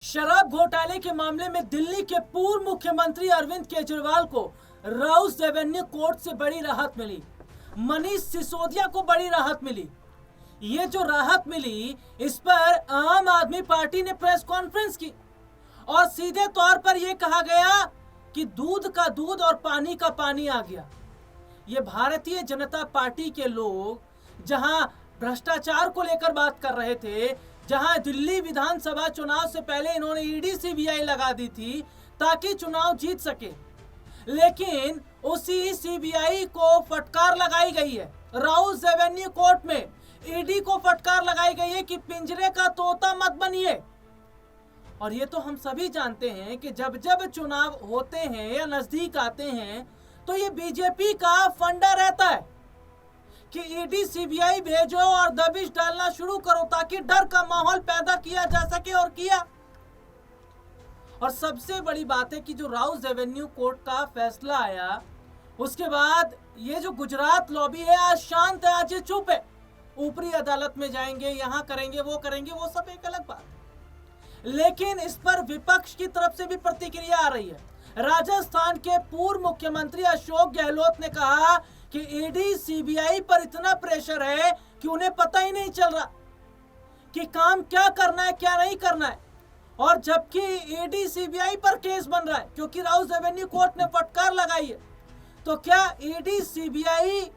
शराब घोटाले के मामले में दिल्ली के पूर्व मुख्यमंत्री अरविंद केजरीवाल को राउस रेवेन्यू कोर्ट से बड़ी राहत मिली। मनीष सिसोदिया को बड़ी राहत मिली। ये जो राहत मिली, इस पर आम आदमी पार्टी ने प्रेस कॉन्फ्रेंस की और सीधे तौर पर यह कहा गया कि दूध का दूध और पानी का पानी आ गया। ये भारतीय जनता पार्टी के लोग जहां भ्रष्टाचार को लेकर बात कर रहे थे, जहां दिल्ली विधानसभा चुनाव से पहले इन्होंने ईडी सीबीआई लगा दी थी ताकि चुनाव जीत सके, लेकिन उसी सीबीआई को फटकार लगाई गई है। राउस रेवेन्यू कोर्ट में ईडी को फटकार लगाई गई है कि पिंजरे का तोता मत बनिए। और ये तो हम सभी जानते हैं कि जब जब चुनाव होते हैं या नजदीक आते हैं तो ये बीजेपी का फंडा रहता है कि ईडी सीबीआई भेजो और दबिश डालना शुरू करो ताकि डर का माहौल पैदा किया जा सके, और किया। और सबसे बड़ी बात है कि जो राउस रेवेन्यू कोर्ट का फैसला आया, उसके बाद ये जो गुजरात लॉबी है आज शांत है, आज ये चुप है। ऊपरी अदालत में जाएंगे, यहां करेंगे, वो करेंगे, वो सब एक अलग बात है। लेकिन इस पर विपक्ष की तरफ से भी प्रतिक्रिया आ रही है। राजस्थान के पूर्व मुख्यमंत्री अशोक गहलोत ने कहा कि ईडी सीबीआई पर इतना प्रेशर है कि उन्हें पता ही नहीं चल रहा कि काम क्या करना है, क्या नहीं करना है। और जबकि ईडी सीबीआई पर केस बन रहा है क्योंकि राउस रेवेन्यू कोर्ट ने फटकार लगाई है, तो क्या ईडी सीबीआई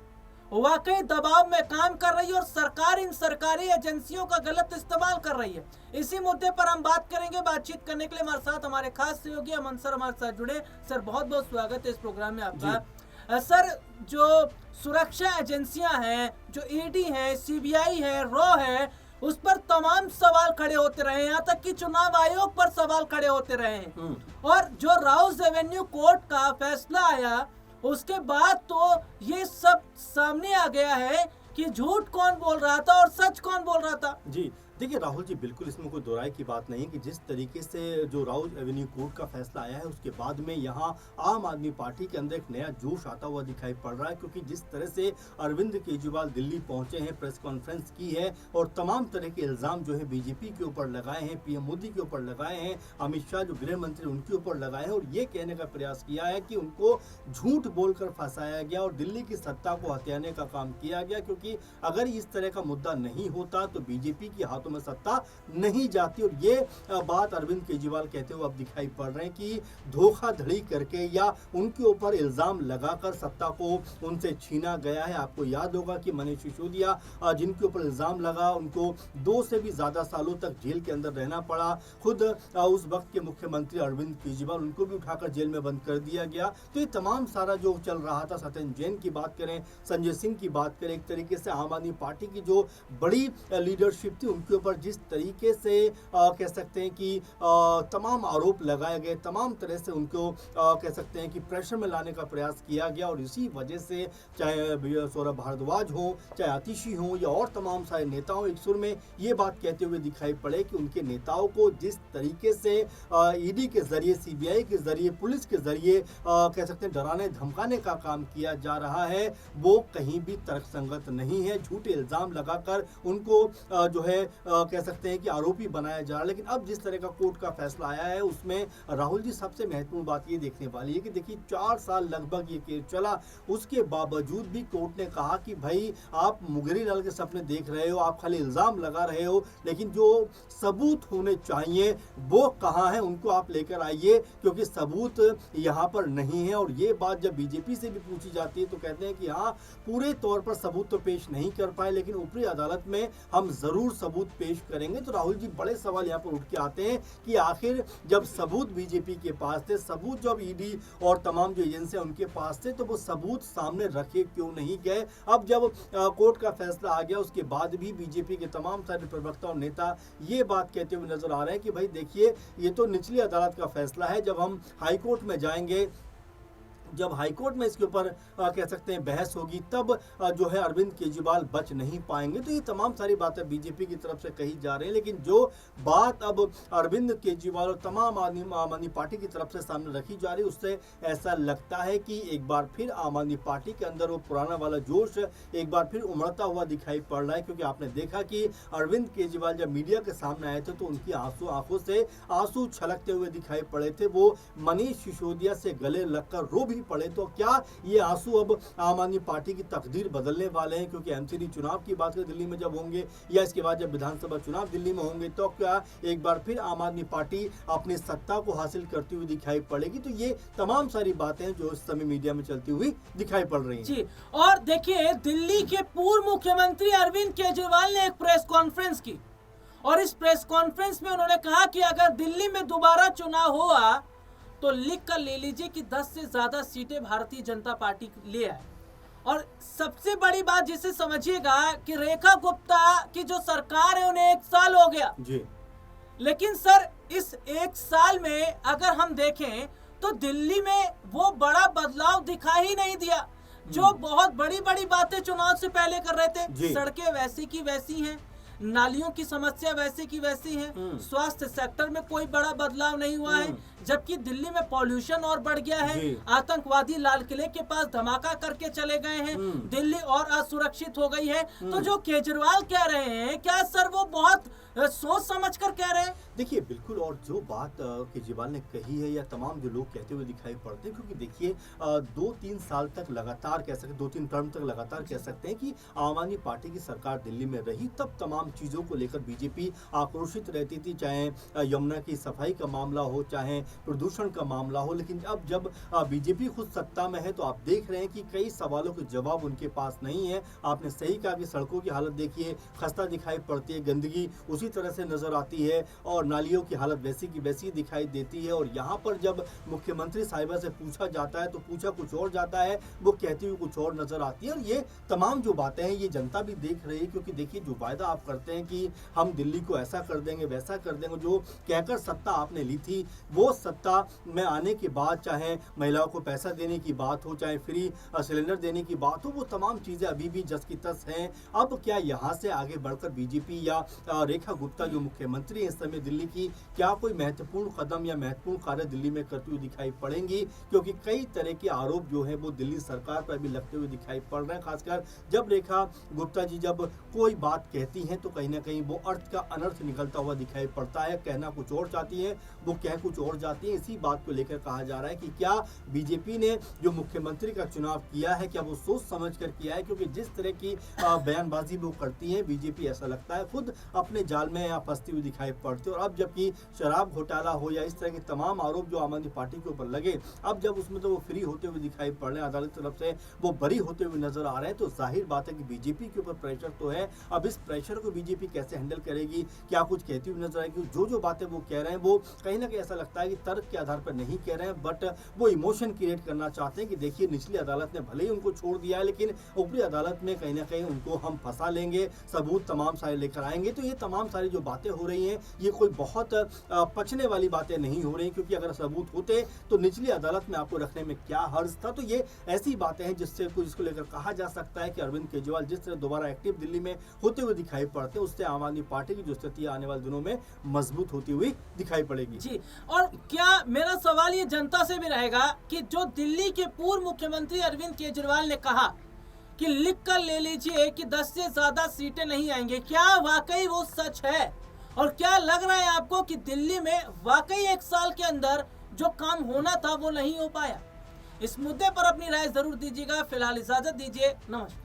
वाकई दबाव में काम कर रही है और सरकार इन सरकारी एजेंसियों का गलत इस्तेमाल कर रही है? इसी मुद्दे पर हम बात करेंगे। बातचीत करने के लिए हमारे साथ हमारे खास सहयोगी अमन सर हमारे साथ जुड़े। सर, बहुत बहुत स्वागत है इस प्रोग्राम में आपका। सर, जो सुरक्षा एजेंसियां हैं, जो ईडी है, सीबीआई है, रॉ है, उस पर तमाम सवाल खड़े होते रहे, यहाँ तक कि चुनाव आयोग पर सवाल खड़े होते रहे हैं। और जो राउस रेवेन्यू कोर्ट का फैसला आया, उसके बाद तो ये सब सामने आ गया है कि झूठ कौन बोल रहा था और सच कौन बोल रहा था। जी देखिए राहुल जी, बिल्कुल इसमें कोई दोहराई की बात नहीं कि जिस तरीके से जो राउस रेवेन्यू कोर्ट का फैसला आया है, उसके बाद में यहाँ आम आदमी पार्टी के अंदर एक नया जोश आता हुआ दिखाई पड़ रहा है। क्योंकि जिस तरह से अरविंद केजरीवाल दिल्ली पहुंचे हैं, प्रेस कॉन्फ्रेंस की है और तमाम तरह के इल्ज़ाम जो है बीजेपी के ऊपर लगाए हैं, पीएम मोदी के ऊपर लगाए हैं, अमित शाह जो गृह मंत्री उनके ऊपर लगाए हैं, और ये कहने का प्रयास किया है कि उनको झूठ बोलकर फंसाया गया और दिल्ली की सत्ता को हथियाने का काम किया गया। क्योंकि अगर इस तरह का मुद्दा नहीं होता तो बीजेपी के हाथों में सत्ता नहीं जाती। और ये बात अरविंद केजरीवाल कहते हुए अब दिखाई पड़ रहे हैं कि धोखाधड़ी करके या उनके ऊपर इल्जाम लगाकर सत्ता को उनसे छीना गया है। आपको याद होगा कि मनीष सिसोदिया जिनके ऊपर इल्जाम लगा, उनको 2 से भी ज्यादा सालों तक जेल के अंदर रहना पड़ा। खुद उस वक्त के मुख्यमंत्री अरविंद केजरीवाल, उनको भी उठाकर जेल में बंद कर दिया गया। तो ये तमाम सारा जो चल रहा था, सत्येंद्र जैन की बात करें, संजय सिंह की बात करें, एक तरीके से आम आदमी पार्टी की जो बड़ी लीडरशिप थी उनके ऊपर जिस तरीके से कह सकते हैं कि तमाम आरोप लगाए गए, तमाम तरह से उनको कह सकते हैं कि प्रेशर में लाने का प्रयास किया गया। और इसी वजह से चाहे सौरभ भारद्वाज हो, चाहे आतिशी हो या और तमाम सारे नेताओं एक सुर में ये बात कहते हुए दिखाई पड़े कि उनके नेताओं को जिस तरीके से ईडी के जरिए, सीबीआई के जरिए, पुलिस के जरिए कह सकते हैं डराने धमकाने का काम किया जा रहा है, वो कहीं भी तर्कसंगत नहीं है। झूठे इल्जाम लगाकर उनको जो है कह सकते हैं कि आरोपी बनाया जा रहा है। लेकिन अब जिस तरह का कोर्ट का फैसला आया है, उसमें राहुल जी सबसे महत्वपूर्ण बात ये देखने वाली है कि देखिए 4 साल लगभग ये केस चला, उसके बावजूद भी कोर्ट ने कहा कि भाई आप मुंगेरी लाल के सपने देख रहे हो, आप खाली इल्जाम लगा रहे हो, लेकिन जो सबूत होने चाहिए वो कहाँ है, उनको आप लेकर आइए, क्योंकि सबूत यहाँ पर नहीं है। और ये बात जब बीजेपी से भी पूछी जाती है तो कहते हैं कि हाँ, पूरे तौर पर सबूत तो पेश नहीं कर पाए, लेकिन ऊपरी अदालत में हम जरूर सबूत पेश करेंगे। तो राहुल जी, बड़े सवाल यहाँ पर उठ के आते हैं कि आखिर जब सबूत बीजेपी के पास थे, सबूत जब ईडी और तमाम जो एजेंसियां उनके पास थे, तो वो सबूत सामने रखे क्यों नहीं गए? अब जब कोर्ट का फैसला आ गया, उसके बाद भी बीजेपी के तमाम सारे प्रवक्ता और नेता ये बात कहते हुए नजर आ रहे हैं कि भाई देखिए, ये तो निचली अदालत का फैसला है, जब हम हाईकोर्ट में जाएंगे जब हाईकोर्ट में इसके ऊपर कह सकते हैं बहस होगी, तब जो है अरविंद केजरीवाल बच नहीं पाएंगे। तो ये तमाम सारी बातें बीजेपी की तरफ से कही जा रही है, लेकिन जो बात अब अरविंद केजरीवाल और तमाम आम आदमी पार्टी की तरफ से सामने रखी जा रही है, उससे ऐसा लगता है कि एक बार फिर आम आदमी पार्टी के अंदर वो पुराना वाला जोश एक बार फिर उमड़ता हुआ दिखाई पड़ रहा है। क्योंकि आपने देखा कि अरविंद केजरीवाल जब मीडिया के सामने आए थे तो उनकी आंखों से आंसू छलकते हुए दिखाई पड़े थे। वो मनीष सिसोदिया से गले लगकर रो भी पड़े। तो क्या ये आंसू अब आम आदमी पार्टी की तकदीर बदलने वाले हैं? क्योंकि एमसीडी चुनाव की बात दिल्ली में जब होंगे या इसके बाद जब विधानसभा चुनाव दिल्ली में होंगे, तो क्या एक बार फिर आम आदमी पार्टी अपनी सत्ता को हासिल करती हुई दिखाई पड़ेगी? तो ये तमाम सारी बातें जो इस समय मीडिया में चलती हुई दिखाई पड़ रही हैं। जी, और देखिए, दिल्ली के पूर्व मुख्यमंत्री अरविंद केजरीवाल ने एक प्रेस कॉन्फ्रेंस की और इस प्रेस कॉन्फ्रेंस में उन्होंने कहा कि अगर दिल्ली में दोबारा चुनाव हुआ तो लिख कर ले लीजिए कि 10 से ज्यादा सीटें भारतीय जनता पार्टी ले आए। और सबसे बड़ी बात जिसे समझिएगा कि रेखा गुप्ता की जो सरकार है उन्हें 1 साल हो गया जी। लेकिन सर, इस 1 साल में अगर हम देखें तो दिल्ली में वो बड़ा बदलाव दिखा ही नहीं दिया। जो बहुत बड़ी बड़ी बातें चुनाव से पहले कर रहे थे, सड़कें वैसी की वैसी हैं, नालियों की समस्या वैसे की वैसी है, स्वास्थ्य सेक्टर में कोई बड़ा बदलाव नहीं हुआ है, जबकि दिल्ली में पॉल्यूशन और बढ़ गया है, आतंकवादी लाल किले के पास धमाका करके चले गए हैं, दिल्ली और असुरक्षित हो गई है। तो जो केजरीवाल कह रहे हैं, क्या सर वो बहुत सोच समझ कर कह रहे हैं? देखिए, बिल्कुल। और जो बात केजरीवाल ने कही है या तमाम जो लोग कहते हुए दिखाई पड़ते हैं, क्योंकि देखिए 2-3 साल तक लगातार कह सकते, 2-3 टर्म तक लगातार कह सकते हैं कि आम आदमी पार्टी की सरकार दिल्ली में रही, तब तमाम चीज़ों को लेकर बीजेपी आक्रोशित रहती थी, चाहे यमुना की सफाई का मामला हो, चाहे प्रदूषण का मामला हो। लेकिन अब जब बीजेपी खुद सत्ता में है तो आप देख रहे हैं कि कई सवालों के जवाब उनके पास नहीं है। आपने सही कहा कि सड़कों की हालत देखिए, खस्ता दिखाई पड़ती है, गंदगी उसी तरह से नजर आती है और नालियों की हालत वैसी की वैसी दिखाई देती है। और यहाँ पर जब मुख्यमंत्री साहिबा से पूछा जाता है तो पूछा कुछ और जाता है, वो कहती हुई कुछ और नजर आती है। और ये तमाम जो बातें हैं ये जनता भी देख रही है, क्योंकि देखिए जो वायदा आप करते हैं कि हम दिल्ली को ऐसा कर देंगे वैसा कर देंगे, जो कहकर सत्ता आपने ली थी, वो सत्ता में आने के बाद चाहे महिलाओं को पैसा देने की बात हो, चाहे फ्री सिलेंडर देने की बात हो, वो तमाम चीजें अभी भी जस की तस हैं। अब क्या यहाँ से आगे बढ़कर बीजेपी या रेखा गुप्ता जो मुख्यमंत्री है इस समय दिल्ली की, क्या कोई महत्वपूर्ण कदम या महत्वपूर्ण कार्य दिल्ली में करती हुई दिखाई पड़ेंगी? क्योंकि कई तरह के आरोप जो है वो दिल्ली सरकार पर भी लगते हुए दिखाई पड़ रहे हैं। खासकर जब रेखा गुप्ता जी जब कोई बात कहती हैं तो कहीं ना कहीं वो अर्थ का अनर्थ निकलता हुआ दिखाई पड़ता है। कहना कुछ और चाहती है, वो कह कुछ और जाती है। इसी बात को लेकर कहा जा रहा है कि क्या बीजेपी ने जो मुख्यमंत्री का चुनाव किया है, क्या वो सोच समझ कर किया है? क्योंकि जिस तरह की बयानबाजी वो करती है बीजेपी, ऐसा लगता है खुद अपने जाल में या फंसती हुई दिखाई पड़ती है। और अब जबकि शराब घोटाला हो या इस तरह के तमाम आरोप जो आम आदमी पार्टी के ऊपर लगे, अब जब उसमें तो वो फ्री होते हुए दिखाई पड़ रहे हैं, अदालत की तरफ से वो बरी होते हुए नजर आ रहे हैं, तो जाहिर बात है कि बीजेपी के ऊपर प्रेशर तो है। अब इस प्रेशर को बीजेपी कैसे हैंडल करेगी, क्या कुछ कहती हुई नजर आएगी? जो बातें वो कह रहे हैं वो कहीं ना कहीं ऐसा लगता है कि तर्क के आधार पर नहीं कह रहे हैं, बट वो इमोशन क्रिएट करना चाहते हैं कि देखिए निचली अदालत ने भले ही उनको छोड़ दिया है, लेकिन ऊपरी अदालत में कहीं ना कहीं उनको हम फंसा लेंगे, सबूत तमाम सारे लेकर आएंगे। तो ये तमाम सारी जो बातें हो रही हैं ये कोई बहुत पचने वाली बातें नहीं हो रही, क्योंकि अगर सबूत होते तो निचली अदालत में आपको रखने में क्या हर्ज था? तो ये ऐसी बातें हैं जिसको लेकर कहा जा सकता है कि अरविंद केजरीवाल जिस तरह दोबारा एक्टिव दिल्ली में होते हुए दिखाई पड़ते हैं, उससे आम आदमी पार्टी की जो स्थिति आने वाले दिनों में मजबूत होती हुई दिखाई पड़ेगी। जी, और क्या मेरा सवाल ये जनता से भी रहेगा कि जो दिल्ली के पूर्व मुख्यमंत्री अरविंद केजरीवाल ने कहा कि लिख कर ले लीजिए कि 10 से ज्यादा सीटें नहीं आएंगे, क्या वाकई वो सच है? और क्या लग रहा है आपको कि दिल्ली में वाकई 1 साल के अंदर जो काम होना था वो नहीं हो पाया? इस मुद्दे पर अपनी राय जरूर दीजिएगा। फिलहाल इजाजत दीजिए, नमस्कार।